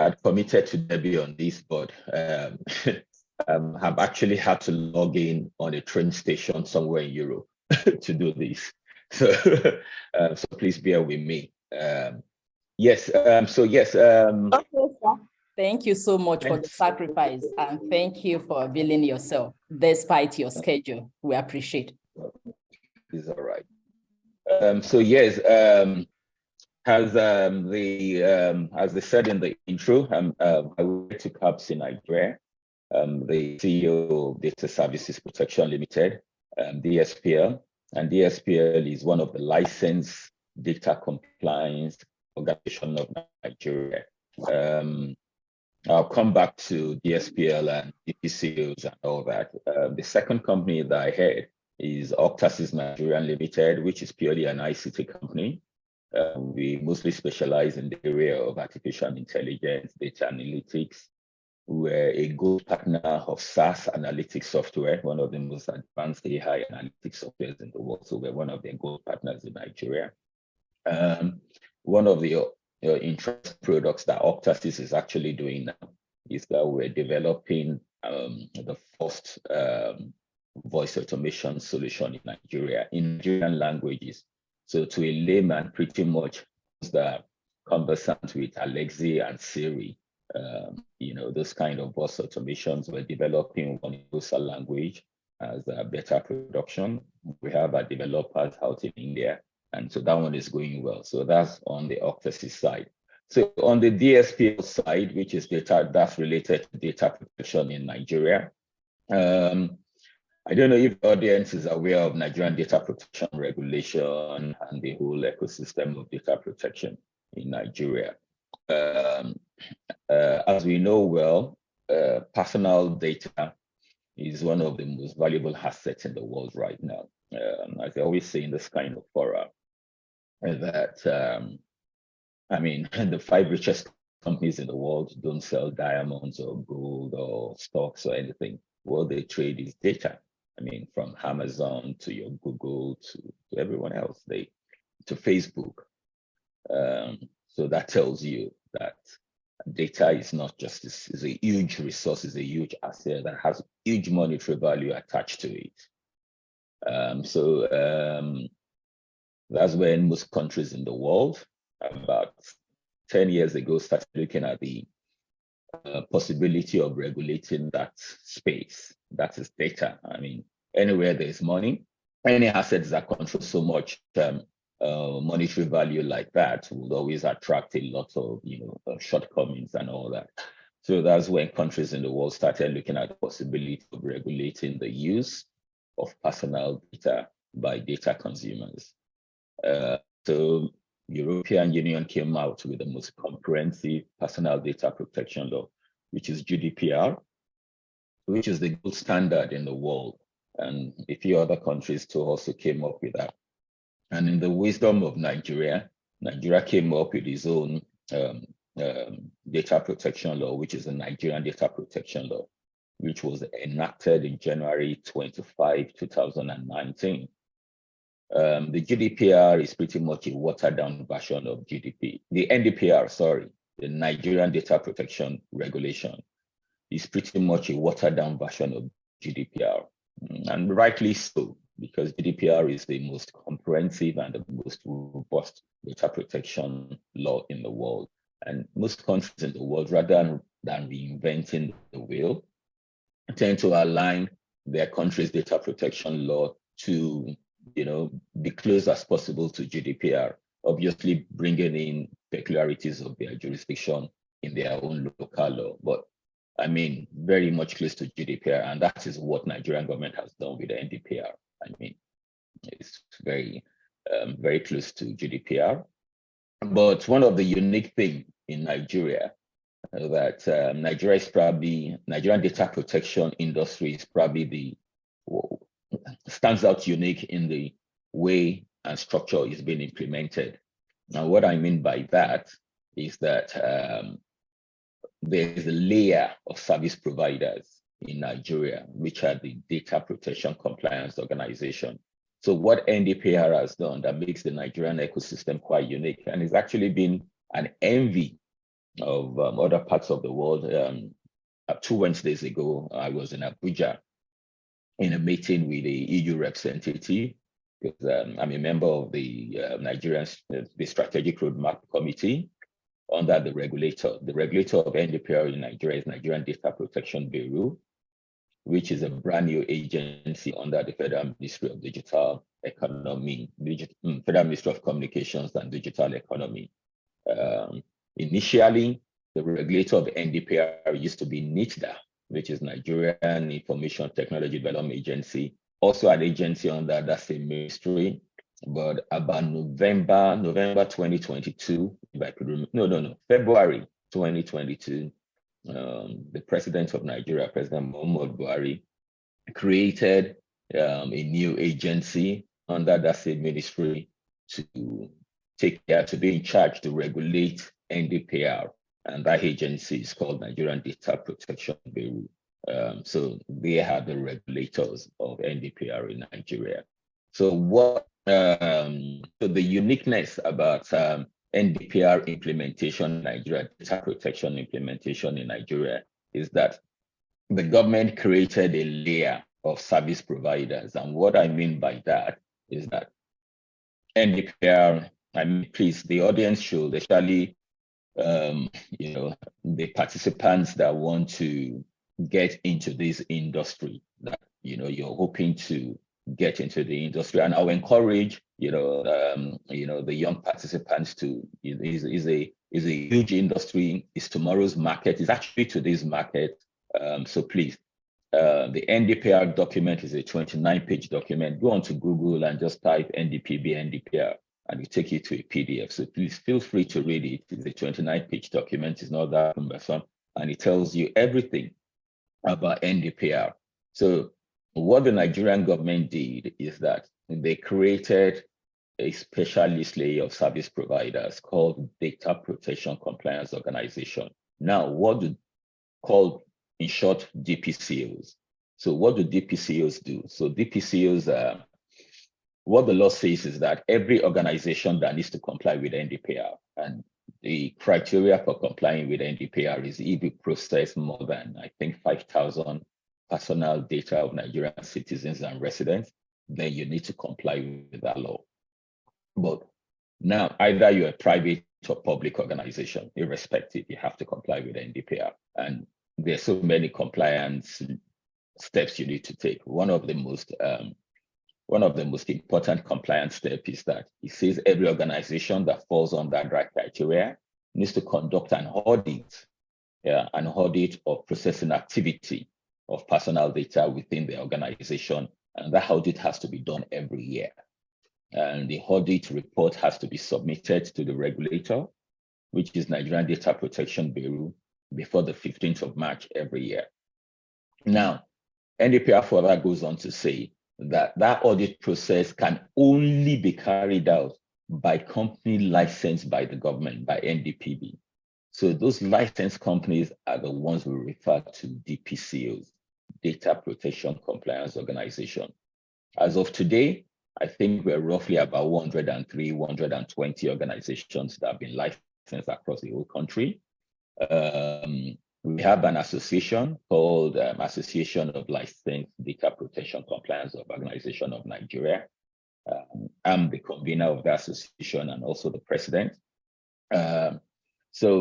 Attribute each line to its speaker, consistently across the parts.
Speaker 1: had committed to Debbie on this, but have actually had to log in on a train station somewhere in Europe to do this. So, so please bear with me. Yes. So yes.
Speaker 2: Okay, sir. Thank you so much for the sacrifice, and thank you for availing yourself despite your schedule. We appreciate it.
Speaker 1: It's all right. So yes, as they said in the intro, I work to CAPS in Nigeria, the CEO of Data Services Protection Limited, DSPL, and DSPL is one of the licensed data compliance organization of Nigeria. I'll come back to DSPL and DPCOs and all that. The second company that I had is Octasis Nigerian Limited, which is purely an ICT company. We mostly specialize in the area of artificial intelligence, data analytics. We're a gold partner of SaaS analytics software, one of the most advanced AI analytics softwares in the world. So we're one of the gold partners in Nigeria. One of the interesting products that Octasis is actually doing now is that we're developing the first voice automation solution in Nigeria in Nigerian languages. So to a layman, pretty much that conversant with Alexa and Siri, those kind of voice automations, we're developing one universal language as a better production. We have our developers out in India, and so that one is going well. So that's on the Octasis side. So on the DSPL side, which is data that's related to data protection in Nigeria, I don't know if the audience is aware of Nigerian data protection regulation and the whole ecosystem of data protection in Nigeria. As we know well, personal data is one of the most valuable assets in the world right now. As I always say in this kind of forum, that the 5 richest companies in the world don't sell diamonds or gold or stocks or anything. What they trade is data. From Amazon to your Google to everyone else, to Facebook. So that tells you that data is not just this, is a huge resource, is a huge asset that has huge monetary value attached to it. That's when most countries in the world, about 10 years ago, started looking at the possibility of regulating that space. That is data. Anywhere there's money, any assets that control so much monetary value like that will always attract a lot of shortcomings and all that. So that's when countries in the world started looking at the possibility of regulating the use of personal data by data consumers. So European Union came out with the most comprehensive personal data protection law, which is GDPR, which is the gold standard in the world. And a few other countries too also came up with that. And in the wisdom of Nigeria came up with its own data protection law, which is the Nigerian Data Protection Law, which was enacted in January 25, 2019. The GDPR is pretty much a watered down version of GDP. The NDPR, the Nigerian Data Protection Regulation, is pretty much a watered down version of GDPR. And rightly so, because GDPR is the most comprehensive and the most robust data protection law in the world. And most countries in the world, rather than reinventing the wheel, tend to align their country's data protection law to be close as possible to GDPR, obviously bringing in peculiarities of their jurisdiction in their own local law. But very much close to GDPR, and that is what Nigerian government has done with the NDPR. It's very, very close to GDPR. But one of the unique things in Nigeria that Nigerian data protection industry is probably stands out unique in the way and structure is being implemented. Now, what I mean by that is that there's a layer of service providers in Nigeria, which are the Data Protection Compliance Organization. So what NDPR has done that makes the Nigerian ecosystem quite unique, and it's actually been an envy of other parts of the world. 2 Wednesdays ago, I was in Abuja in a meeting with the EU representative, because I'm a member of the Nigerian the Strategic Roadmap Committee under the regulator. The regulator of NDPR in Nigeria is Nigerian Data Protection Bureau, which is a brand new agency under the Federal Ministry of Digital Economy, Federal Ministry of Communications and Digital Economy. Initially, the regulator of NDPR used to be NITDA, which is Nigerian Information Technology Development Agency, also an agency under that same ministry. But about November 2022, if I could remember, February 2022, the president of Nigeria, President Muhammadu Buhari, created a new agency under that same ministry to be in charge to regulate NDPR. And that agency is called Nigerian Data Protection Bureau. So they are the regulators of NDPR in Nigeria. So so the uniqueness about NDPR implementation, Nigeria data protection implementation in Nigeria, is that the government created a layer of service providers. And what I mean by that is that NDPR, please, the audience should especially, the participants that want to get into this industry, that, you're hoping to get into the industry. And I'll encourage, the young participants to, is a huge industry, is tomorrow's market, is actually today's market. So please, the NDPR document is a 29-page document. Go onto Google and just type NDPB, NDPR, and it take you to a PDF. So please feel free to read it. It's a 29-page document. It's not that cumbersome, and it tells you everything about NDPR. So what the Nigerian government did is that they created a specialist layer of service providers called Data Protection Compliance Organization. Now, what do called in short DPCOs? So what do DPCOs do? So DPCOs, what the law says is that every organization that needs to comply with NDPR, and the criteria for complying with NDPR is if you process more than, I think, 5,000 personal data of Nigerian citizens and residents, then you need to comply with that law. But now, either you're a private or public organization, irrespective, you have to comply with NDPR. And there's so many compliance steps you need to take. One of the most important compliance steps is that it says every organization that falls under that criteria needs to conduct an audit of processing activity of personal data within the organization. And that audit has to be done every year. And the audit report has to be submitted to the regulator, which is Nigerian Data Protection Bureau, before the 15th of March every year. Now, NDPR further goes on to say that that audit process can only be carried out by company licensed by the government, by NDPB. So those licensed companies are the ones we refer to DPCOs, Data Protection Compliance Organization. As of today, I think we're roughly about 103, 120 organizations that have been licensed across the whole country. We have an association called Association of Licensed Data Protection Compliance Organization of Nigeria. I'm the convener of the association and also the president. So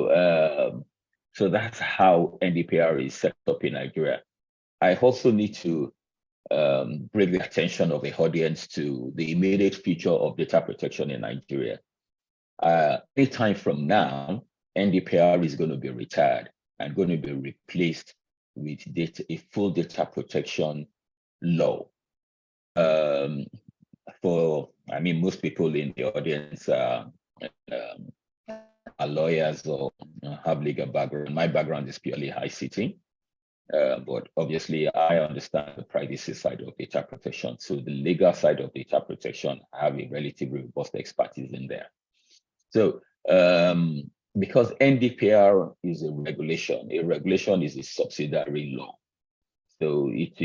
Speaker 1: that's how NDPR is set up in Nigeria. I also need to bring the attention of the audience to the immediate future of data protection in Nigeria. Any time from now, NDPR is going to be retired and going to be replaced with a full data protection law. Most people in the audience are lawyers or have legal background. My background is purely ICT, but obviously I understand the privacy side of data protection. So the legal side of data protection, I have a relatively robust expertise in there. So because NDPR is a regulation is a subsidiary law. So it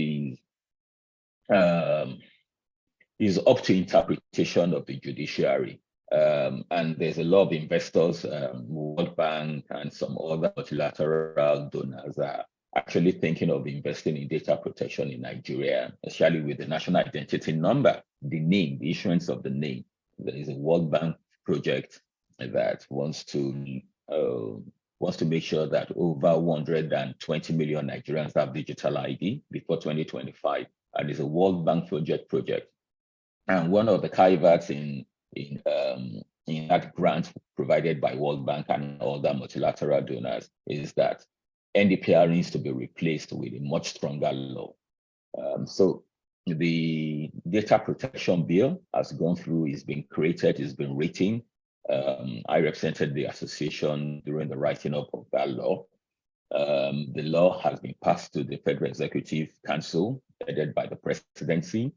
Speaker 1: is up to interpretation of the judiciary. And there's a lot of investors, World Bank and some other multilateral donors are actually thinking of investing in data protection in Nigeria, especially with the national identity number, the name, the issuance of the name. There is a World Bank project that wants to make sure that over 120 million Nigerians have digital ID before 2025. And it's a World Bank project. And one of the caveats in that grant provided by World Bank and other multilateral donors is that NDPR needs to be replaced with a much stronger law. So the data protection bill has gone through, it's been created, it's been written. I represented the association during the writing up of that law. The law has been passed to the Federal Executive Council, headed by the presidency.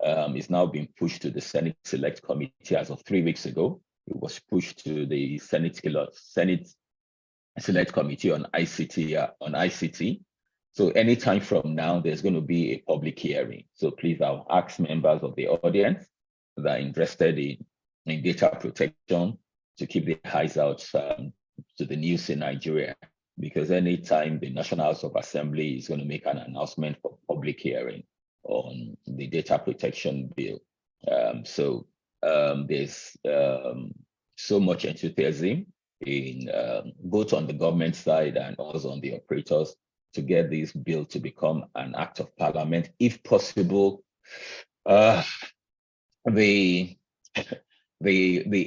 Speaker 1: It's now being pushed to the Senate Select Committee as of 3 weeks ago. It was pushed to the Senate Select Committee on ICT. So anytime from now, there's going to be a public hearing. So please, I'll ask members of the audience that are interested in data protection to keep their eyes out to the news in Nigeria, because anytime the National House of Assembly is going to make an announcement for public hearing on the data protection bill. There's so much enthusiasm in both on the government side and also on the operators to get this bill to become an act of parliament, if possible. The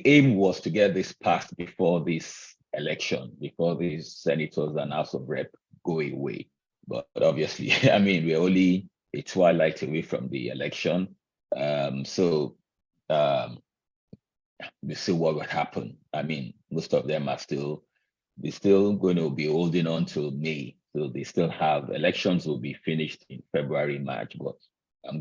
Speaker 1: aim was to get this passed before this election, before these senators and House of Rep go away. But obviously, I mean, we're only a twilight away from the election. We see what would happen. I mean, most of them are still going to be holding on till May. So they still have elections will be finished in February, March, but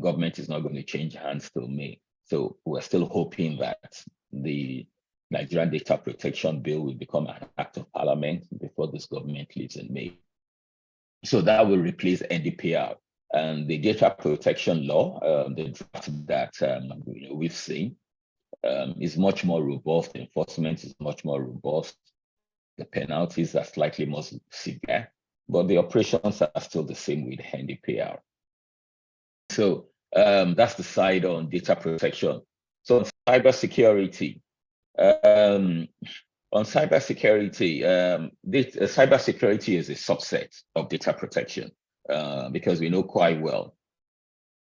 Speaker 1: government is not going to change hands till May. So we're still hoping that the Nigerian Data Protection Bill will become an act of parliament before this government leaves in May. So that will replace NDPR. And the data protection law, the draft that we've seen, is much more robust. Enforcement is much more robust. The penalties are slightly more severe, but the operations are still the same with NDPR. So that's the side on data protection. So on cybersecurity, cybersecurity is a subset of data protection because we know quite well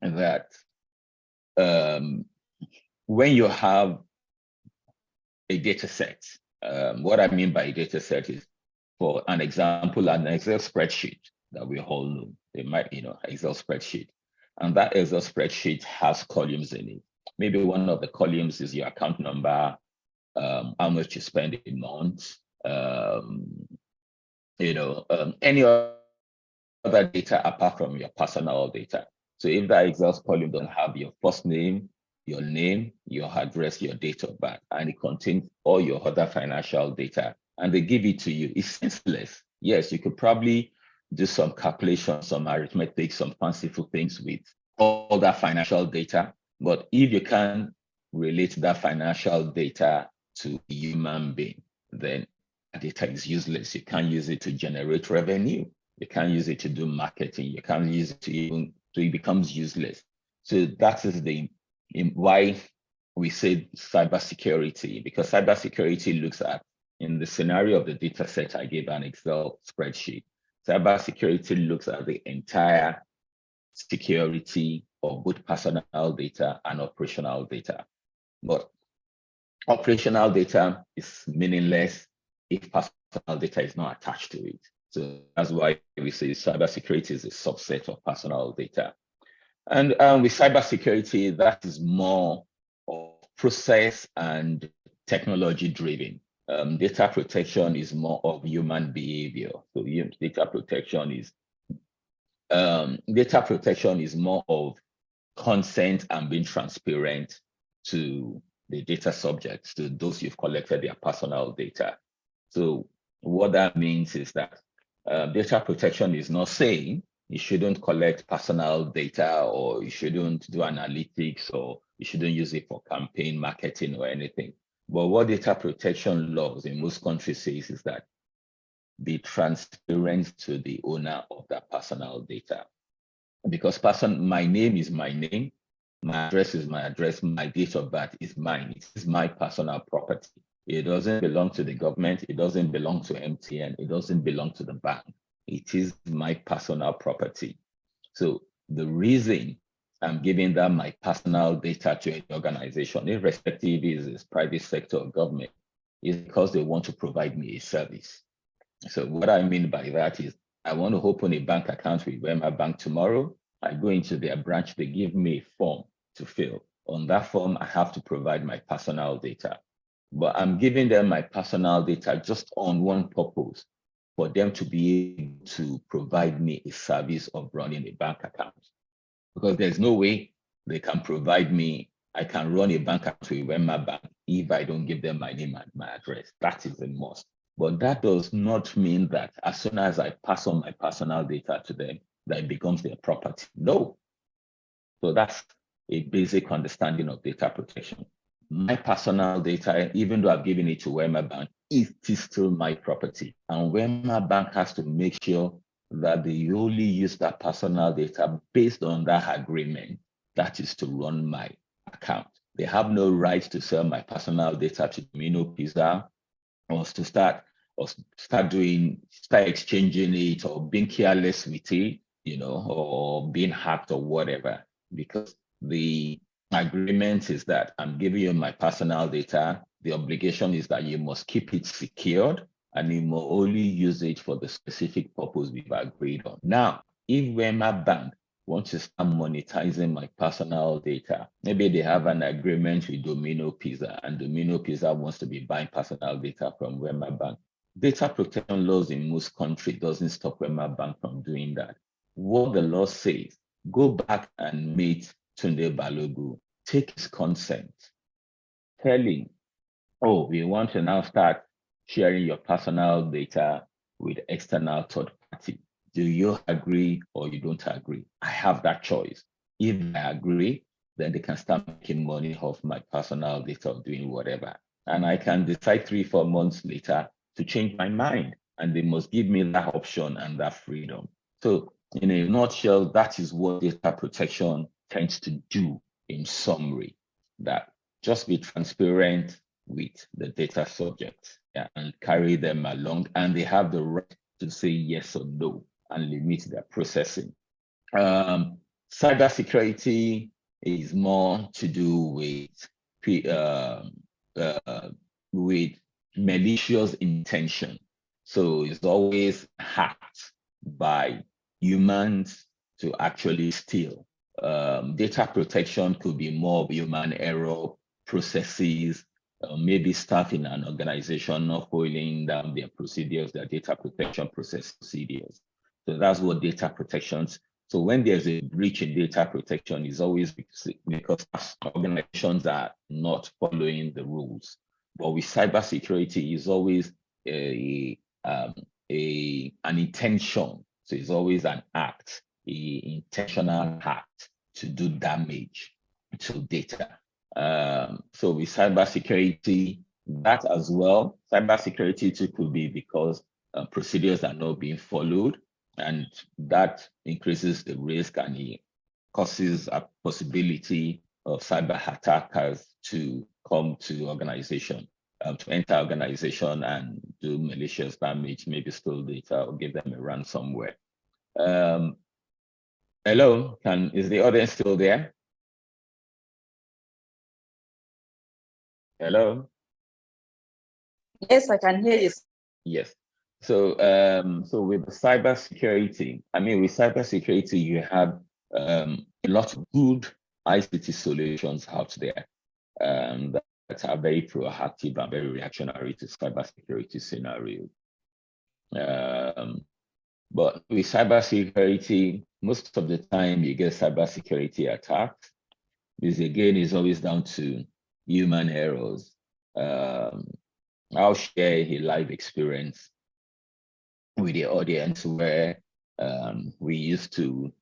Speaker 1: that when you have a data set, what I mean by a data set is, for an example, an Excel spreadsheet that we all know. They might, Excel spreadsheet. And that Excel spreadsheet has columns in it. Maybe one of the columns is your account number, how much you spend a month, any other data apart from your personal data. So if that Excel column doesn't have your first name, your address, your date of birth, and it contains all your other financial data, and they give it to you, it's senseless. Yes, you could probably do some calculations, some arithmetic, some fanciful things with all that financial data. But if you can't relate that financial data to a human being, then data is useless. You can't use it to generate revenue. You can't use it to do marketing. You can't use it so it becomes useless. So that is why we say cybersecurity, because cybersecurity looks at, in the scenario of the data set I gave an Excel spreadsheet, cybersecurity looks at the entire security of both personal data and operational data. But operational data is meaningless if personal data is not attached to it. So that's why we say cybersecurity is a subset of personal data. And with cybersecurity, that is more of process and technology driven. Data protection is more of human behavior. So data protection is more of consent and being transparent to the data subjects, to those you've collected their personal data. So what that means is that data protection is not saying you shouldn't collect personal data, or you shouldn't do analytics, or you shouldn't use it for campaign marketing or anything. But what data protection laws in most countries says is that be transparent to the owner of that personal data. Because my name is my name, my address is my address, my date of birth is mine. It is my personal property. It doesn't belong to the government. It doesn't belong to MTN. It doesn't belong to the bank. It is my personal property. So the reason I'm giving that my personal data to an organization, irrespective if it's private sector or government, is because they want to provide me a service. So what I mean by that is I want to open a bank account with Wema Bank tomorrow. I go into their branch, they give me a form to fill. On that form, I have to provide my personal data. But I'm giving them my personal data just on one purpose, for them to be able to provide me a service of running a bank account. Because there's no way they can provide me, I can run a bank account with Wema Bank if I don't give them my name and my address. That is a must. But that does not mean that as soon as I pass on my personal data to them, that it becomes their property. No. So that's a basic understanding of data protection. My personal data, even though I've given it to Wema Bank, it is still my property. And Wema Bank has to make sure that they only use that personal data based on that agreement, that is to run my account. They have no right to sell my personal data to Domino Pizza or to start exchanging it or being careless with it, or being hacked or whatever, because the agreement is that I'm giving you my personal data. The obligation is that you must keep it secured and you must only use it for the specific purpose we've agreed on. Now, if Wema Bank wants to start monetizing my personal data, maybe they have an agreement with Domino Pizza and Domino Pizza wants to be buying personal data from Wema Bank. Data protection laws in most countries doesn't stop Wema Bank from doing that. What the law says, go back and meet Tunde Balogun, take his consent, tell him, oh, we want to now start sharing your personal data with external third party. Do you agree or you don't agree? I have that choice. If I agree, then they can start making money off my personal data or doing whatever. And I can decide 3-4 months later to change my mind. And they must give me that option and that freedom. So in a nutshell, that is what data protection tends to do in summary, that just be transparent with the data subject, and carry them along. And they have the right to say yes or no and limit their processing. Cybersecurity is more to do with malicious intention. So it's always hacked by humans to actually steal. Data protection could be more of human error, processes, maybe staff in an organization not following down their procedures, their data protection procedures. So that's what data protections. So when there's a breach in data protection, it's always because organizations are not following the rules. But with cybersecurity, it's always an intention. So it's always an act, an intentional act to do damage to data. So with cybersecurity, that as well, cybersecurity too could be because procedures are not being followed, and that increases the risk and it causes a possibility of cyber attackers to come to organization, to enter organization and do malicious damage, maybe steal data or give them a ransomware. Hello, is the audience still there? Hello?
Speaker 2: Yes, I can hear you.
Speaker 1: Yes. So with cybersecurity, with cybersecurity, you have a lot of good ICT solutions out there that are very proactive and very reactionary to cybersecurity scenarios. But with cybersecurity, most of the time you get cybersecurity attacks. This again is always down to human errors. I'll share a live experience with the audience where we used to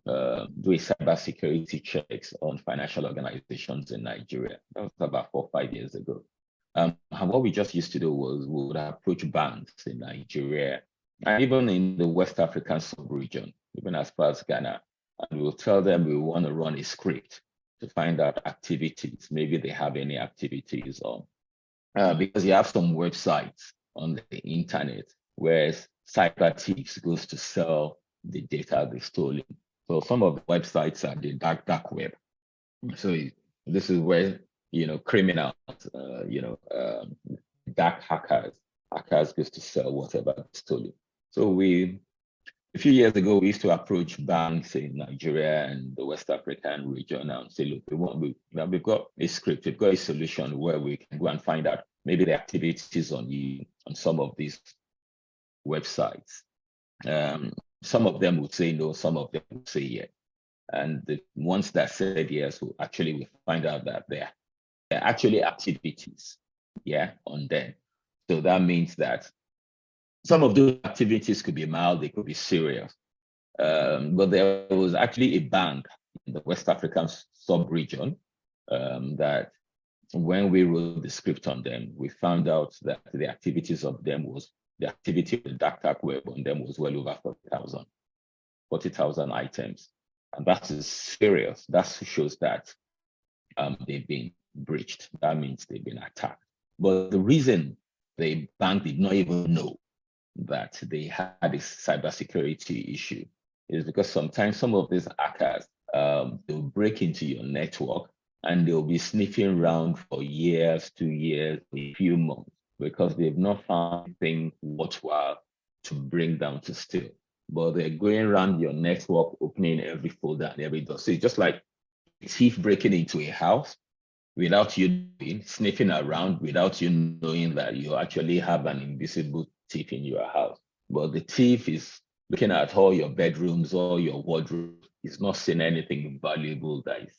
Speaker 1: do a cybersecurity checks on financial organizations in Nigeria. That was about 4 or 5 years ago. And what we just used to do was we would approach banks in Nigeria and even in the West African sub-region, even as far as Ghana, and we'll tell them we want to run a script to find out activities. Maybe they have any activities on, because you have some websites on the internet where cyber thieves goes to sell the data they've stolen. So some of the websites are the dark web. So this is where, criminals, dark hackers goes to sell whatever stolen. So a few years ago, we used to approach banks in Nigeria and the West African region and say, look, we've got a script, we've got a solution where we can go and find out maybe the activities on some of these websites. Some of them would say no, some of them would say yes. And the ones that said yes, we find out that there are actually activities, on them. So that means that some of those activities could be mild, they could be serious. But there was actually a bank in the West African sub-region that when we wrote the script on them, we found out that the activities of them was, the activity of the dark web on them was well over 40,000 items. And that is serious. That shows that they've been breached. That means they've been attacked. But the reason the bank did not even know that they had a cybersecurity issue is because sometimes some of these hackers, they'll break into your network and they'll be sniffing around for years, 2 years, a few months, because they've not found anything worthwhile to bring down to steal. But they're going around your network, opening every folder and every door. So it's just like a thief breaking into a house without you sniffing around, without you knowing that you actually have an invisible thief in your house. But the thief is looking at all your bedrooms, all your wardrobe. He's not seeing anything valuable that is,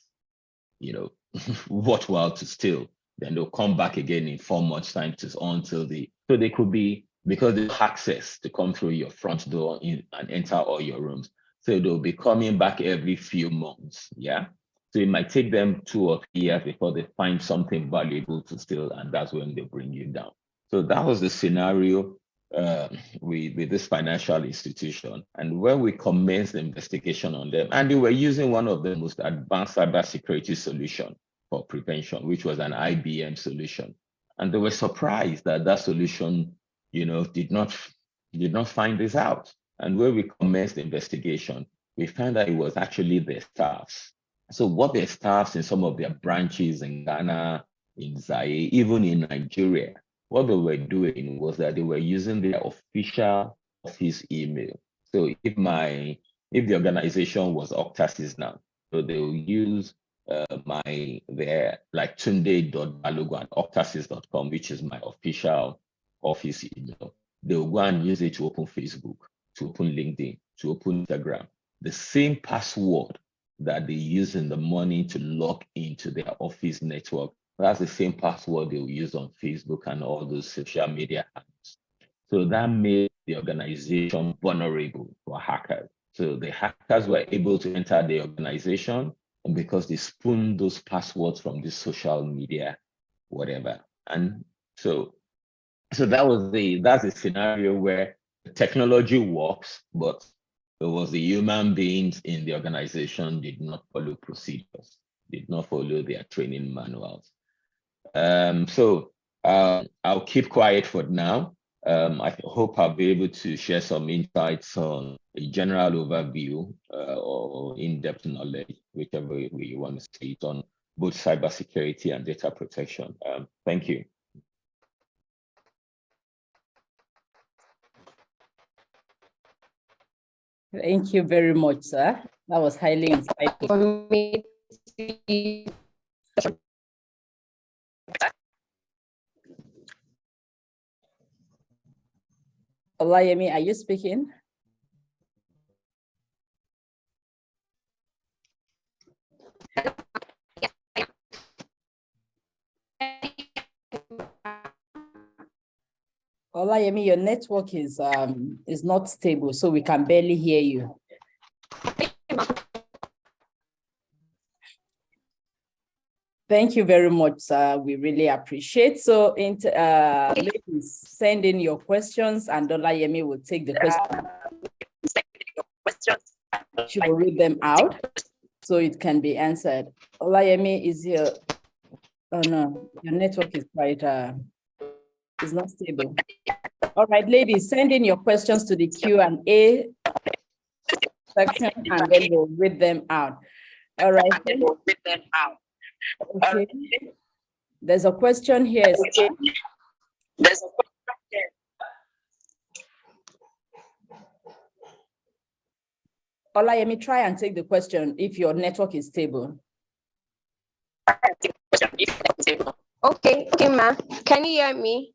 Speaker 1: worthwhile to steal. Then they'll come back again in 4 months' time so they could be, because they have access to come through your front door and enter all your rooms. So they'll be coming back every few months. Yeah. So it might take them 2 or 3 years before they find something valuable to steal, and that's when they bring you down. So that was the scenario with this financial institution. And when we commenced the investigation on them, and they were using one of the most advanced cybersecurity solution for prevention, which was an IBM solution. And they were surprised that that solution, did not find this out. And when we commenced the investigation, we found that it was actually their staffs. So what their staffs in some of their branches in Ghana, in Zaire, even in Nigeria, what they were doing was that they were using their official office email. So if the organization was Octasis now, so they will use their like Tunde.Balogun, Octasis.com, which is my official office email. They will go and use it to open Facebook, to open LinkedIn, to open Instagram. The same password that they use in the morning to log into their office network, that's the same password they will use on Facebook and all those social media apps. So that made the organization vulnerable for hackers. So the hackers were able to enter the organization, and because they spooned those passwords from the social media, whatever. And so that's a scenario where the technology works, but it was the human beings in the organization did not follow procedures, did not follow their training manuals. So I'll keep quiet for now. I hope I'll be able to share some insights on a general overview or in-depth knowledge, whichever way you want to see it, on both cybersecurity and data protection. Thank you.
Speaker 2: Thank you very much, sir. That was highly insightful. Olayemi, are you speaking? Olayemi, your network is not stable, so we can barely hear you. Thank you very much, sir. We really appreciate. So, ladies, send in your questions, and Olayemi will take the questions. She will read them out so it can be answered. Olayemi, is your, oh no, your network is quite, is not stable. All right, ladies, send in your questions to the Q&A section, and then we'll read them out. All right. Okay. There's a question here. There's a question here. Olayemi, try and take the question if your network is stable.
Speaker 3: Okay, ma. Can you hear me?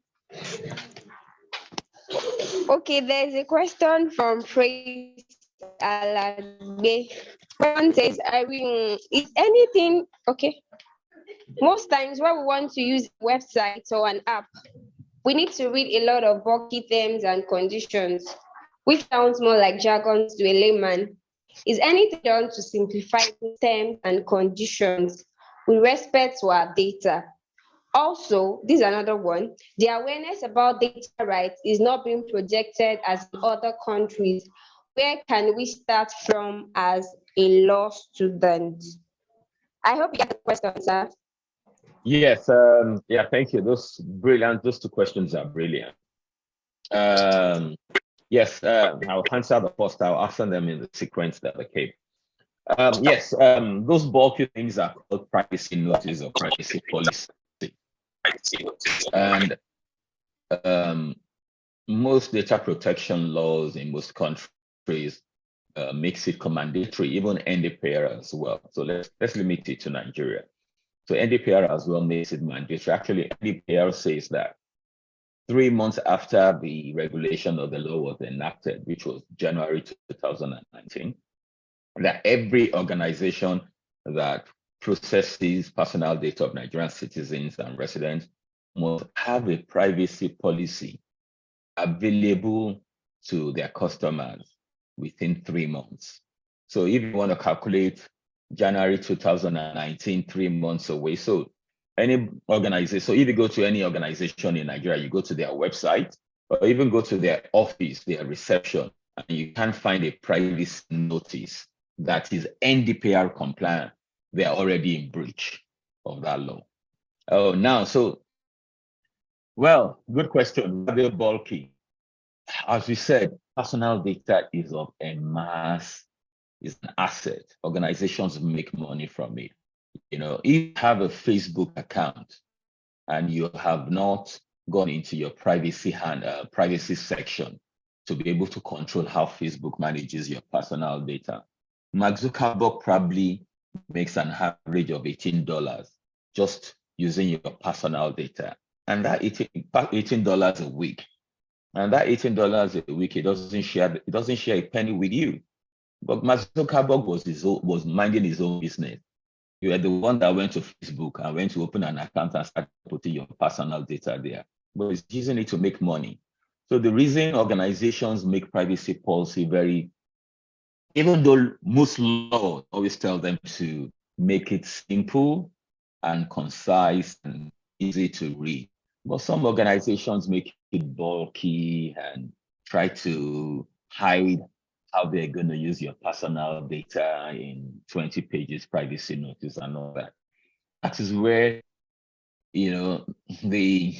Speaker 3: Okay, there's a question from Praise Alagbe. One says, is anything okay? Most times when we want to use a website or an app, we need to read a lot of bulky terms and conditions, which sounds more like jargon to a layman. Is anything done to simplify terms and conditions with respect to our data? Also, this is another one. The awareness about data rights is not being projected as in other countries. Where can we start from as a law student? I hope you get the question, sir.
Speaker 1: Yes, yeah, thank you. Those two questions are brilliant. Yes, I'll answer the first. I'll answer them in the sequence that they came. Yes, those bulky things are called privacy notice or privacy policy. And most data protection laws in most countries makes it mandatory, even NDPR as well. So let's limit it to Nigeria. So NDPR as well makes it mandatory. Actually, NDPR says that 3 months after the regulation of the law was enacted, which was January 2019, that every organization that processes personal data of Nigerian citizens and residents must have a privacy policy available to their customers within 3 months. So if you want to calculate January 2019, 3 months away, so any organization, so if you go to any organization in Nigeria, you go to their website or even go to their office, their reception, and you can't find a privacy notice that is NDPR compliant, they are already in breach of that law. Oh, now, so, well, good question. They're bulky. As we said, personal data is of a mass, is an asset. Organizations make money from it. You know, if you have a Facebook account and you have not gone into your privacy section to be able to control how Facebook manages your personal data, Mark Zuckerberg probably makes an average of $18 just using your personal data. And that $18 a week. And that $18 a week, it doesn't share a penny with you. But Mark Zuckerberg was minding his own business. You are the one that went to Facebook and went to open an account and started putting your personal data there. But it's using it to make money. So the reason organizations make privacy policy even though most laws always tell them to make it simple and concise and easy to read, but some organizations make it bulky and try to hide how they're going to use your personal data in 20 pages privacy notice and all that. That is where, you know, the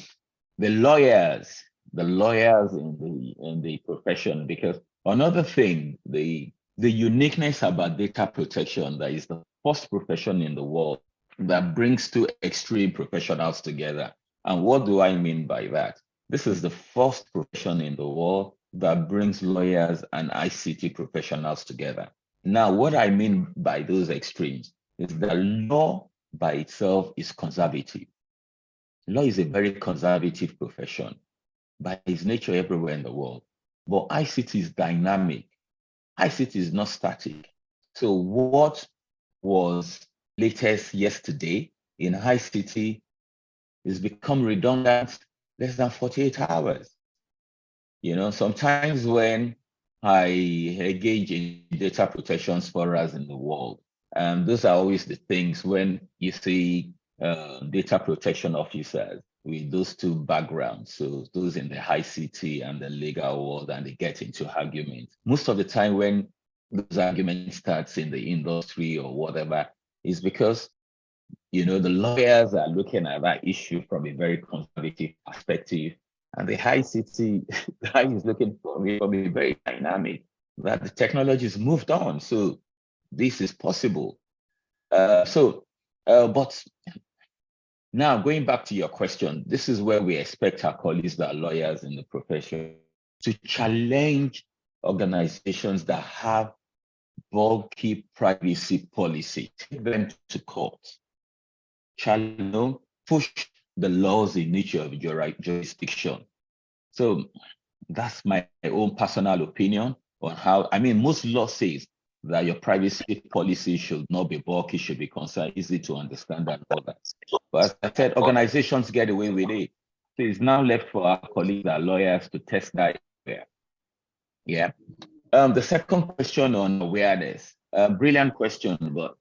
Speaker 1: lawyers in the profession, because another thing, the uniqueness about data protection, that is the first profession in the world that brings two extreme professionals together. And what do I mean by that? This is the first profession in the world that brings lawyers and ICT professionals together. Now, what I mean by those extremes is that law by itself is conservative. Law is a very conservative profession by its nature everywhere in the world. But ICT is dynamic. ICT is not static. So what was latest yesterday in ICT is become redundant less than 48 hours. You know, sometimes when I engage in data protection forums in the world, those are always the things when you see data protection officers with those two backgrounds, so those in the ICT and the legal world, and they get into arguments. Most of the time when those arguments starts in the industry or whatever, is because the lawyers are looking at that issue from a very conservative perspective, and the ICT guy is looking for it from a very dynamic, that the technology has moved on, so this is possible. But now, going back to your question, this is where we expect our colleagues that are lawyers in the profession to challenge organizations that have bulky privacy policy, take them to court, challenge, push the laws in nature of your jurisdiction. So that's my own personal opinion on how, most law says that your privacy policy should not be bulky, should be concerned, easy to understand and all that. But as I said, organizations get away with it. So it's now left for our colleagues, our lawyers, to test that area. Yeah. The second question on awareness, brilliant question, but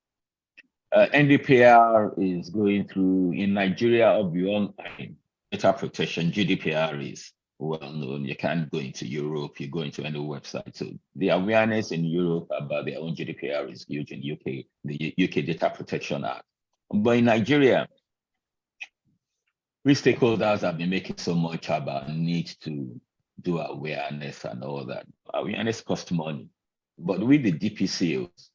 Speaker 1: NDPR is going through, in Nigeria, or beyond data protection, GDPR is well known. You can't go into Europe, you go into any website. So the awareness in Europe about their own GDPR is huge. In UK, the UK Data Protection Act. But in Nigeria, we stakeholders have been making so much about need to do awareness and all that. Awareness costs money. But with the DPCOs,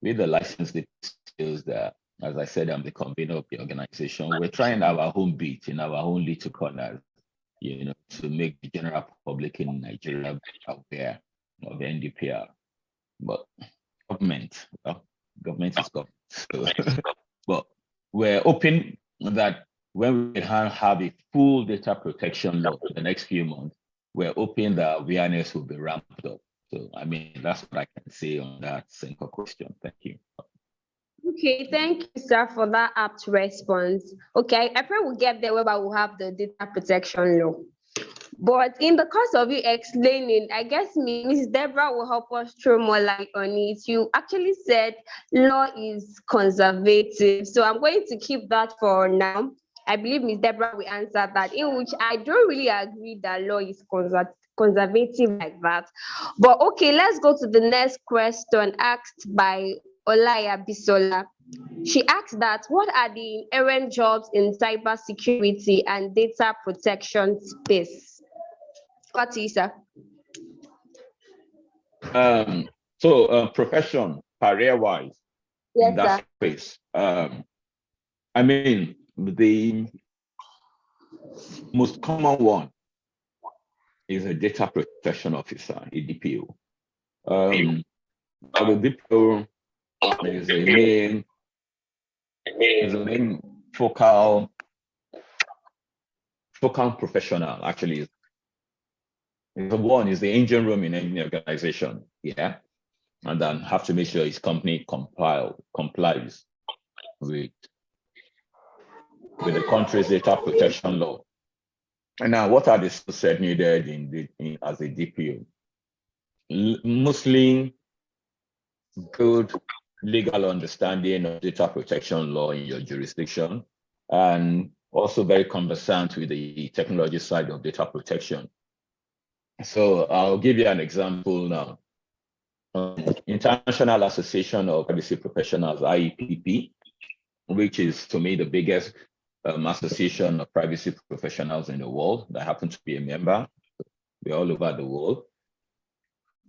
Speaker 1: with the licensed DPCOs that, as I said, I'm the convener of the organization, we're trying our home beat in our own little corners, to make the general public in Nigeria aware of the NDPR. But government is government. So, but we're hoping that when we have a full data protection law for the next few months, we're hoping that awareness will be ramped up. So, that's what I can say on that single question. Thank you.
Speaker 3: Okay, thank you, sir, for that apt response. Okay, I pray we'll get there whereby we'll have the data protection law. But in the course of you explaining, I guess Mrs. Deborah will help us throw more light on it. You actually said law is conservative. So I'm going to keep that for now. I believe Ms. Deborah will answer that, in which I don't really agree that law is conservative like that. But okay, let's go to the next question asked by Olaya Bisola. She asked that, what are the inherent jobs in cybersecurity and data protection space? What is that?
Speaker 1: Profession, career-wise,
Speaker 3: yes,
Speaker 1: in that space. The most common one is a data protection officer, a DPO. The DPO is a main focal professional, actually. The one is the engine room in any organization, yeah, and then have to make sure his company complies with the country's data protection law. And now, what are the skill sets needed as a DPO? Mostly good legal understanding of data protection law in your jurisdiction, and also very conversant with the technology side of data protection. So I'll give you an example now. International Association of Privacy Professionals, IEPP, which is, to me, the biggest association of privacy professionals in the world that happen to be a member. They're all over the world.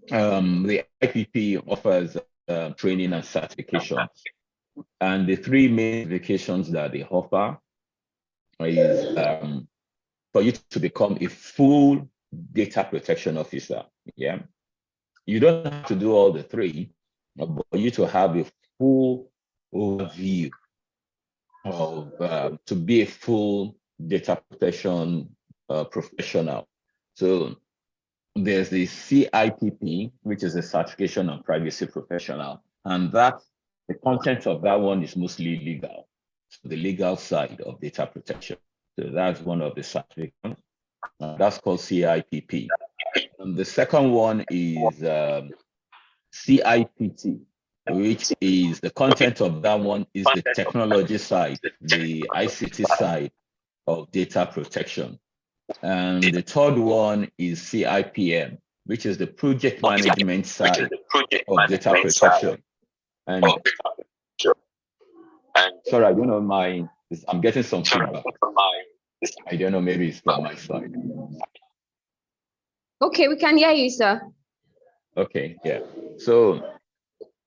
Speaker 1: The IEPP offers training and certifications. And the three main certifications that they offer is for you to become a full data protection officer. Yeah, you don't have to do all the three, but you to have a full overview of to be a full data protection professional. So there's the CIPP, which is a certification on privacy professional, and that the content of that one is mostly legal, so the legal side of data protection. So that's one of the certifications. That's called CIPP. And the second one is CIPT, which is the content of that one is the technology side, the ICT side of data protection. And the third one is CIPM, which is the project management side of data protection. And sorry, I don't know I'm getting some feedback. I don't know, maybe it's from my side.
Speaker 3: Okay, we can hear you, sir.
Speaker 1: Okay, yeah. So,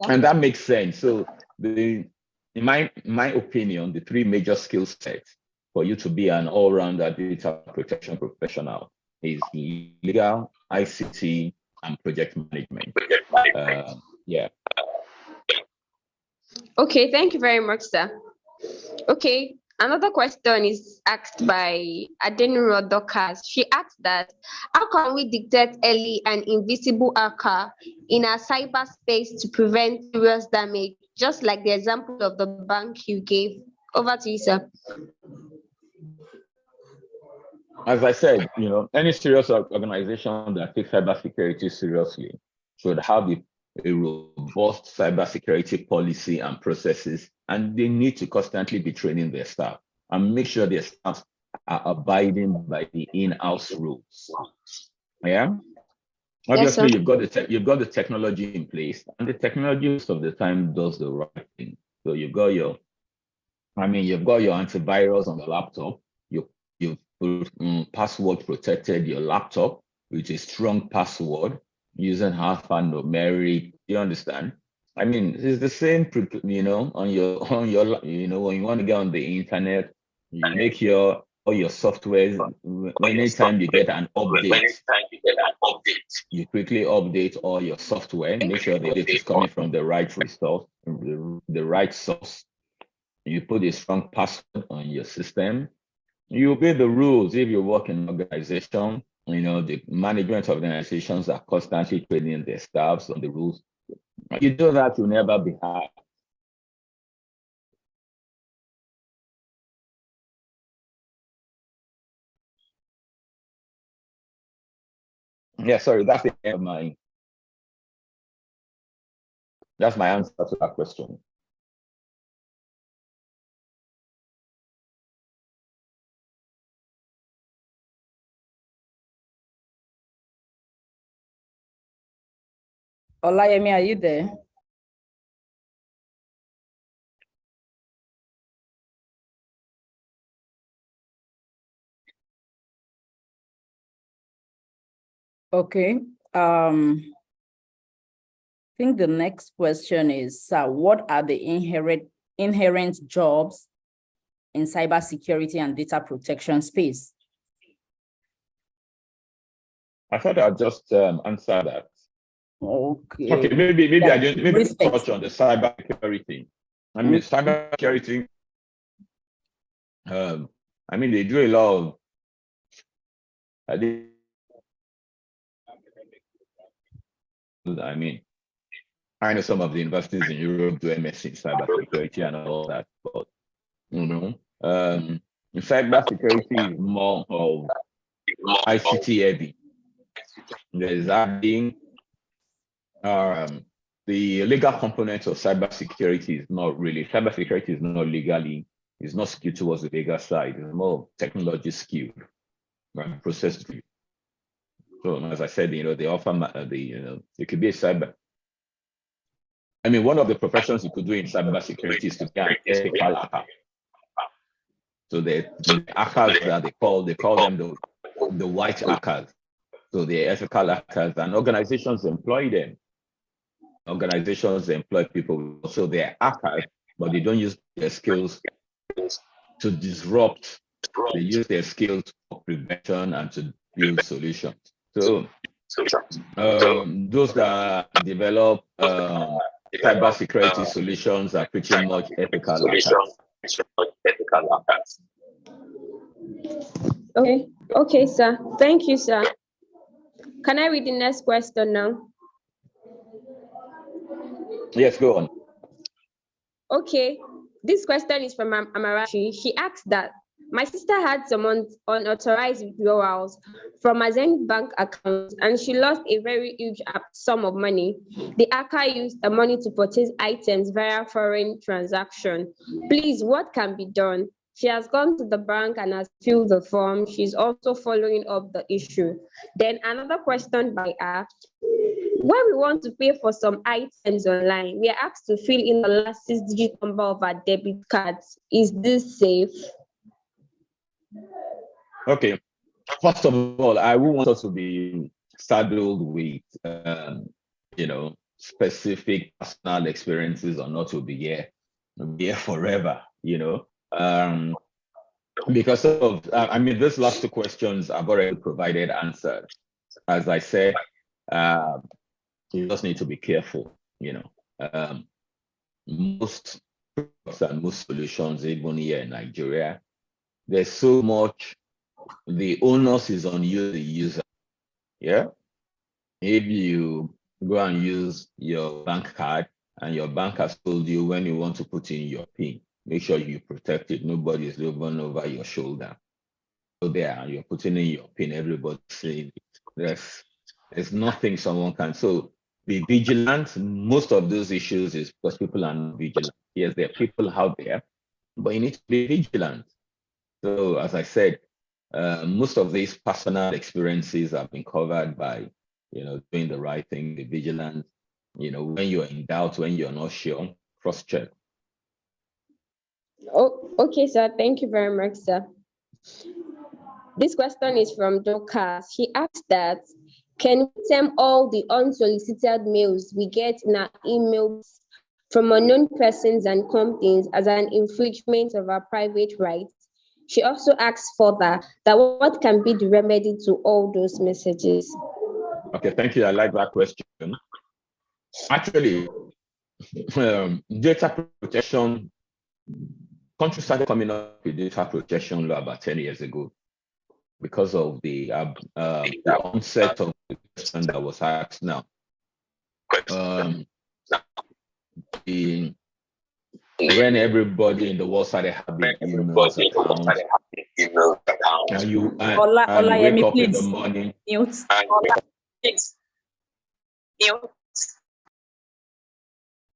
Speaker 1: and that makes sense. So in my opinion, the three major skill sets for you to be an all-rounder data protection professional is legal, ICT, and project management. Yeah.
Speaker 3: Okay, thank you very much, sir. Okay, another question is asked by Adenuro Dokas. She asked that, how can we detect early an invisible hacker in our cyberspace to prevent serious damage, just like the example of the bank you gave? Over to you, sir.
Speaker 1: As I said, any serious organization that takes cybersecurity seriously should have a robust cybersecurity policy and processes, and they need to constantly be training their staff and make sure their staff are abiding by the in-house rules. Yeah. Obviously,
Speaker 3: yes,
Speaker 1: you've got the technology in place, and the technology most of the time does the right thing. So you've got your antivirus on the laptop. You've password protected your laptop with a strong password using alphanumeric. You understand? I mean, it's the same, on your when you want to get on the internet, you make all your software. Anytime you get an update, you quickly update all your software. Make sure the data is coming from the right resource, the right source. You put a strong password on your system. You obey the rules. If you work in an organization, the management organizations are constantly training their staffs on the rules. You do that, you'll never be hacked. Yeah, sorry, that's the end of that's my answer to that question.
Speaker 2: Olayemi, are you there? Okay. I think the next question is, what are the inherent jobs in cybersecurity and data protection space?
Speaker 1: I thought I'd just answer that.
Speaker 2: Okay.
Speaker 1: Okay, maybe
Speaker 2: Yeah.
Speaker 1: I didn't touch on the cybersecurity. I mean, cybersecurity. They do a lot of. I know some of the universities in Europe do MSc in cybersecurity and all that, but cybersecurity is more of ICT heavy. There's adding the legal component of cybersecurity is not really, cybersecurity is not legally, it's not skewed towards the legal side, it's more technology skewed, right? Process skewed. So as I said, they offer it could be a cyber. One of the professions you could do in cybersecurity is to be an ethical hacker. So the hackers that they call them the white hackers. So they're ethical hackers, and organizations employ them. Organizations employ people, so they're hackers, but they don't use their skills to disrupt. They use their skills for prevention and to build solutions. So those that develop cybersecurity solutions are pretty much ethical hackers.
Speaker 3: Okay, sir. Thank you, sir. Can I read the next question now?
Speaker 1: Yes, go on.
Speaker 3: Okay, this question is from Amarachi. She asked that, My sister had some unauthorized withdrawals from her Zen bank account, and she lost a very huge sum of money. The hacker used the money to purchase items via foreign transaction. Please, what can be done? She has gone to the bank and has filled the form. She's also following up the issue. Then another question by her. When we want to pay for some items online, we are asked to fill in the last 6-digit number of our debit cards. Is this safe?
Speaker 1: Okay. First of all, I would want us to be saddled with, specific personal experiences or not to be here forever, because of, these last two questions I've already provided answers. As I said, you just need to be careful, most products and most solutions, even here in Nigeria, there's so much, the onus is on you, the user. Yeah. If you go and use your bank card and your bank has told you when you want to put in your PIN, make sure you protect it. Nobody is looking over your shoulder. So there, you're putting in your PIN, everybody's saying it. There's nothing someone can. So be vigilant. Most of those issues is because people are not vigilant. Yes, there are people out there, but you need to be vigilant. So as I said, most of these personal experiences have been covered by, doing the right thing, be vigilant. When you're in doubt, when you're not sure, cross-check.
Speaker 3: Oh, okay, sir. Thank you very much, sir. This question is from Dorcas. She asked that, can we term all the unsolicited mails we get in our emails from unknown persons and companies as an infringement of our private rights? She also asks further that what can be the remedy to all those messages?
Speaker 1: Okay, thank you. I like that question. Actually, data protection, countries started coming up with data protection law about 10 years ago because of the onset of the question that was asked now. When everybody in the world started having emails accounts, and you wake up in the morning.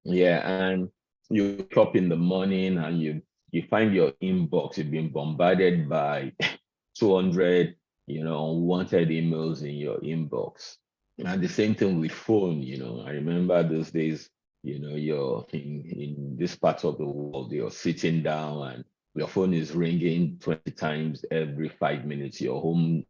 Speaker 1: Yeah, and you wake up in the morning and you find your inbox, you've been bombarded by 200, unwanted emails in your inbox. And the same thing with phone, I remember those days, you're in this part of the world, you're sitting down and your phone is ringing 20 times every 5 minutes, your own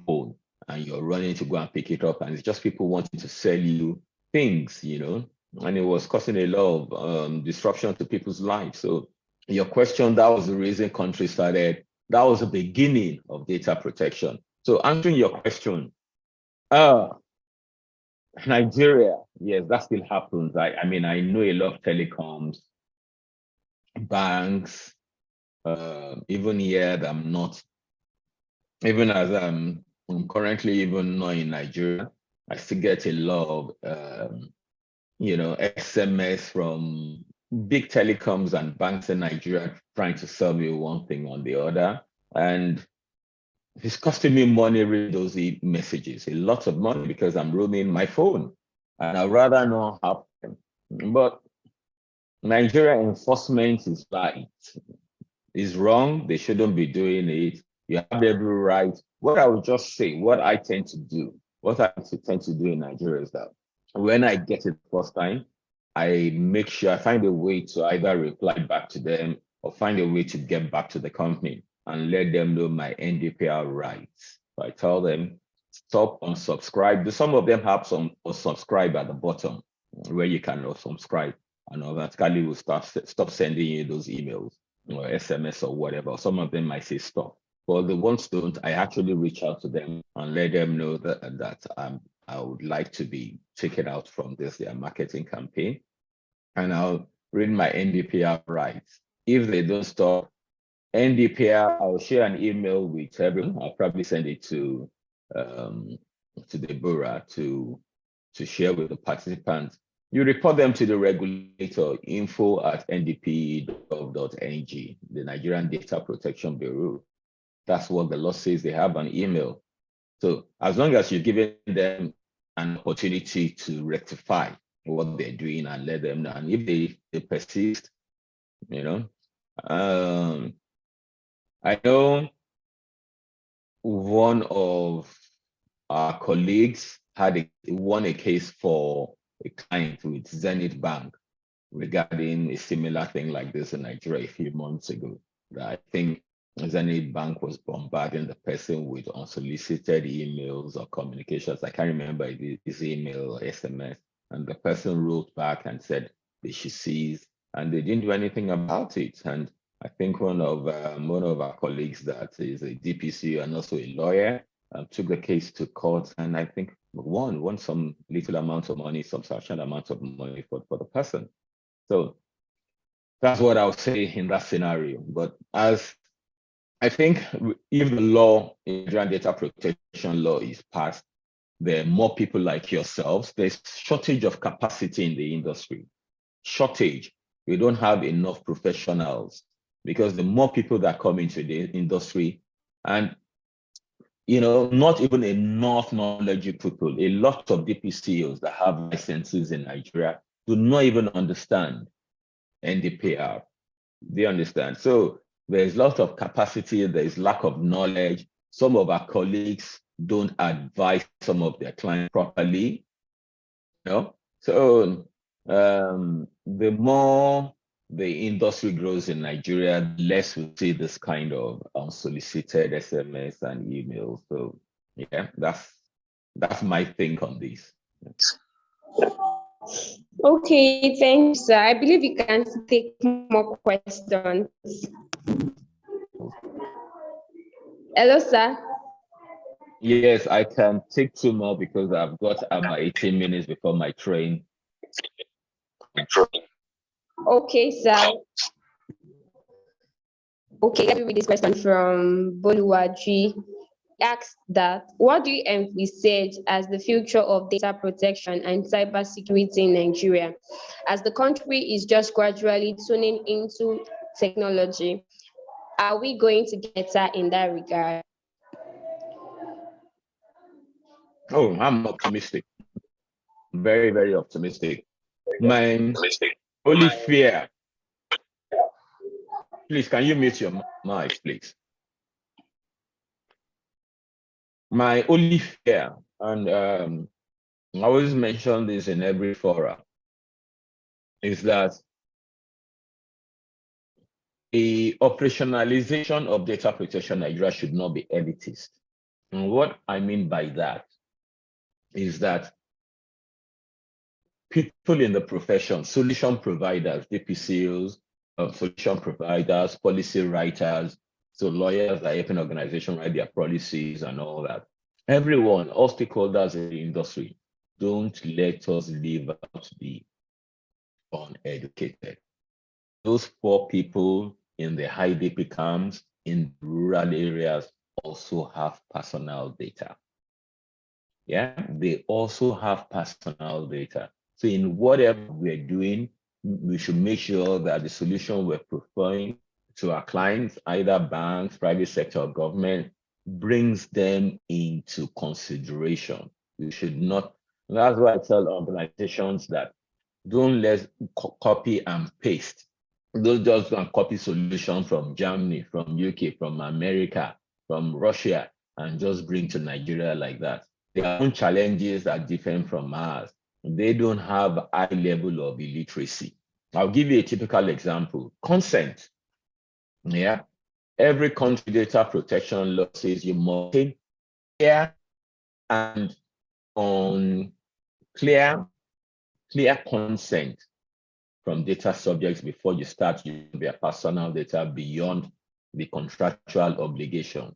Speaker 1: phone, and you're running to go and pick it up. And it's just people wanting to sell you things, and it was causing a lot of disruption to people's lives. So your question, that was the reason countries started, that was the beginning of data protection. So answering your question, Nigeria, yes, that still happens. I know a lot of telecoms, banks, even here that I'm not, even as I'm currently even not in Nigeria, I still get a lot of, SMS from big telecoms and banks in Nigeria trying to sell me one thing on the other. And it's costing me money reading those messages, a lot of money, because I'm roaming my phone. And I'd rather not have them. But Nigeria enforcement is right. It's wrong. They shouldn't be doing it. You have every right. What I would just say, what I tend to do in Nigeria is that when I get it the first time, I make sure I find a way to either reply back to them or find a way to get back to the company and let them know my NDPR rights. So I tell them, stop unsubscribe. Some of them have some unsubscribe at the bottom where you can unsubscribe, and automatically will stop sending you those emails or SMS or whatever. Some of them might say stop. But the ones don't, I actually reach out to them and let them know that I would like to be taken out from their marketing campaign. And I'll read my NDPR rights. If they don't stop NDPR, I'll share an email with everyone. I'll probably send it to Deborah to share with the participants. You report them to the regulator, info@ndp.gov.ng, the Nigerian Data Protection Bureau. That's what the law says. They have an email. So as long as you're giving them an opportunity to rectify what they're doing and let them know, and if they persist, you know, I know one of our colleagues won a case for a client with Zenith Bank regarding a similar thing like this in Nigeria a few months ago. I think Zenith Bank was bombarding the person with unsolicited emails or communications. I can't remember his email or SMS. And the person wrote back and said they should cease, and they didn't do anything about it. And I think one of our colleagues that is a DPC and also a lawyer took the case to court, and I think won some little amount of money, some substantial amount of money for the person. So that's what I would say in that scenario. But as I think if the law, Nigerian data protection law, is passed, there are more people like yourselves. There's shortage of capacity in the industry. Shortage. We don't have enough professionals because the more people that come into the industry, and not even enough knowledgeable people. A lot of DPCOs that have licenses in Nigeria do not even understand NDPR. They understand. So there's lots of capacity, there's lack of knowledge. Some of our colleagues don't advise some of their clients properly. So the more the industry grows in Nigeria, the less we see this kind of unsolicited SMS and emails. So yeah, that's my think on this.
Speaker 3: Okay, thanks, sir. I believe we can take more questions. Hello, sir.
Speaker 1: Yes, I can take 2 more because I've got about 18 minutes before my train.
Speaker 3: Okay, sir. Okay, let me read this question from Boluwaji. Asks that, what do you envisage as the future of data protection and cybersecurity in Nigeria, as the country is just gradually tuning into technology? Are we going to get better in that regard?
Speaker 1: Oh, I'm optimistic. Very, very optimistic. My only fear. Please, can you mute your mic, please? My only fear, and I always mention this in every forum, is that the operationalization of data protection in Nigeria should not be elitist. And what I mean by that is that people in the profession, solution providers, DPCOs, solution providers, policy writers, so lawyers that help an organization write their policies and all that. Everyone, all stakeholders in the industry, don't let us leave out the uneducated. Those poor people in the high DP camps in rural areas also have personal data. Yeah, they also have personal data. So in whatever we're doing, we should make sure that the solution we're providing to our clients, either banks, private sector, or government, brings them into consideration. We should not, that's why I tell organizations that don't let's copy and paste. Don't just go and copy solutions from Germany, from UK, from America, from Russia, and just bring to Nigeria like that. Their own challenges are different from ours. They don't have a high level of illiteracy. I'll give you a typical example. Consent. Yeah. Every country data protection law says you must take clear and on clear consent from data subjects before you start using their personal data beyond the contractual obligation.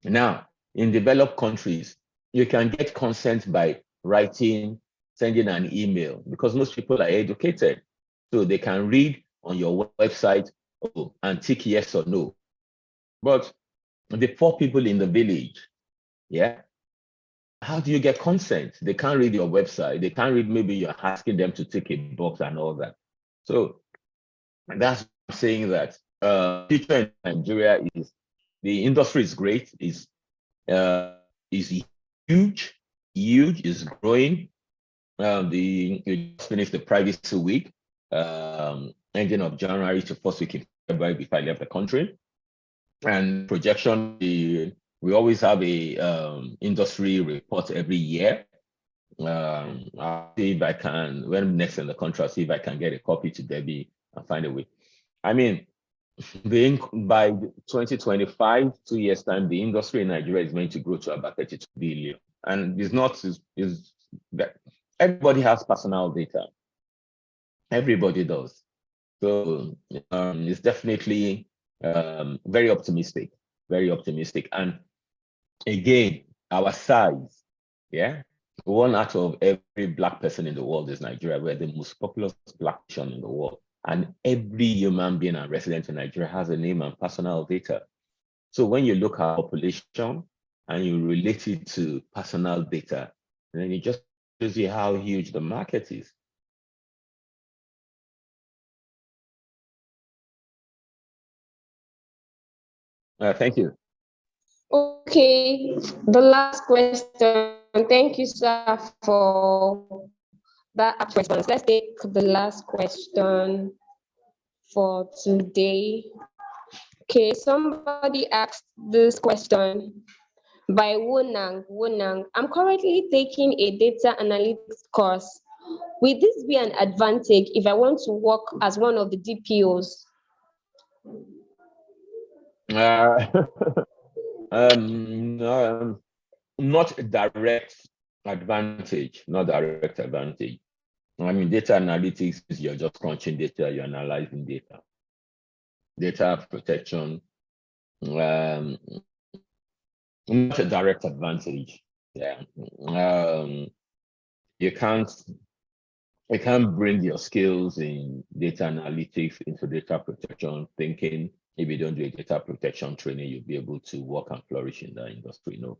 Speaker 1: Now, in developed countries, you can get consent by writing, sending an email, because most people are educated. So they can read on your website and tick yes or no. But the poor people in the village, yeah, how do you get consent? They can't read your website. They can't read, maybe you're asking them to take a box and all that. So that's saying that future in Nigeria is, the industry is great, is huge, is growing. We just finished the privacy week, ending of January to first week in February before I left the country. And projection, we always have a industry report every year. I'll see if I can, when next in the country, I'll see if I can get a copy to Debbie and find a way. I mean, by 2025, 2 years time, the industry in Nigeria is going to grow to about 32 billion. And it's not, is that everybody has personal data. Everybody does. So it's definitely very optimistic, very optimistic. And again, our size, yeah, 1 out of every Black person in the world is Nigeria. We're the most populous Black nation in the world. And every human being and resident in Nigeria has a name and personal data. So when you look at population and you relate it to personal data, then it just shows you how huge the market is. Thank you.
Speaker 3: Okay, the last question. Thank you, sir, for that response. Let's take the last question for today. Okay, somebody asked this question by Wonang. I'm currently taking a data analytics course. Will this be an advantage if I want to work as one of the DPOs?
Speaker 1: Not direct advantage, not direct advantage. I mean, data analytics is you're just crunching data, you're analyzing data. Data protection, not a direct advantage. Yeah, you can't bring your skills in data analytics into data protection, thinking if you don't do a data protection training, you'll be able to work and flourish in that industry. No,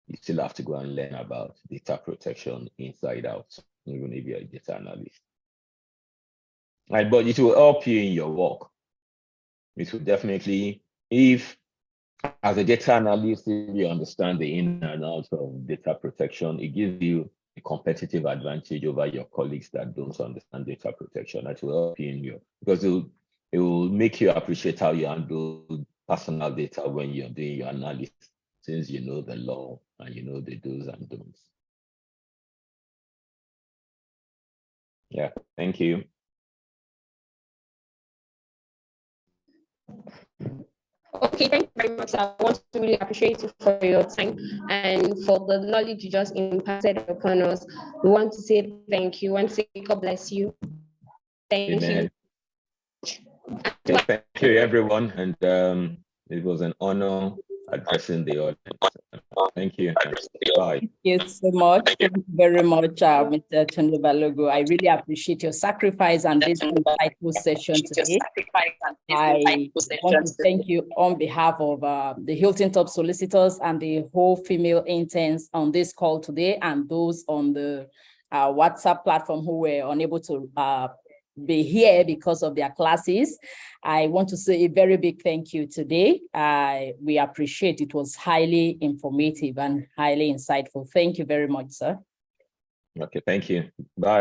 Speaker 1: you still have to go and learn about data protection inside out, even if you're a data analyst. Right, but it will help you in your work. It will definitely, if as a data analyst, if you understand the in and out of data protection, it gives you a competitive advantage over your colleagues that don't understand data protection. That will help you in your, because it will make you appreciate how you handle personal data when you're doing your analysis, since you know the law and you know the do's and don'ts. Yeah, thank you.
Speaker 3: Okay, thank you very much. I want to really appreciate you for your time and for the knowledge you just imparted upon us. We want to say thank you. We want to say God bless you. Thank
Speaker 1: Amen.
Speaker 3: you.
Speaker 1: Okay, thank you, everyone. And it was an honor addressing the audience. Thank you. Bye.
Speaker 2: Thank you so much. Thank you very much, Mr. Tunde Balogun. I really appreciate your sacrifice and this insightful session today. I want to thank you on behalf of the Hilton Top Solicitors and the whole female interns on this call today, and those on the WhatsApp platform who were unable to be here because of their classes. I want to say a very big thank you today. We appreciate it. It was highly informative and highly insightful. Thank you very much, sir.
Speaker 1: Okay, thank you. Bye.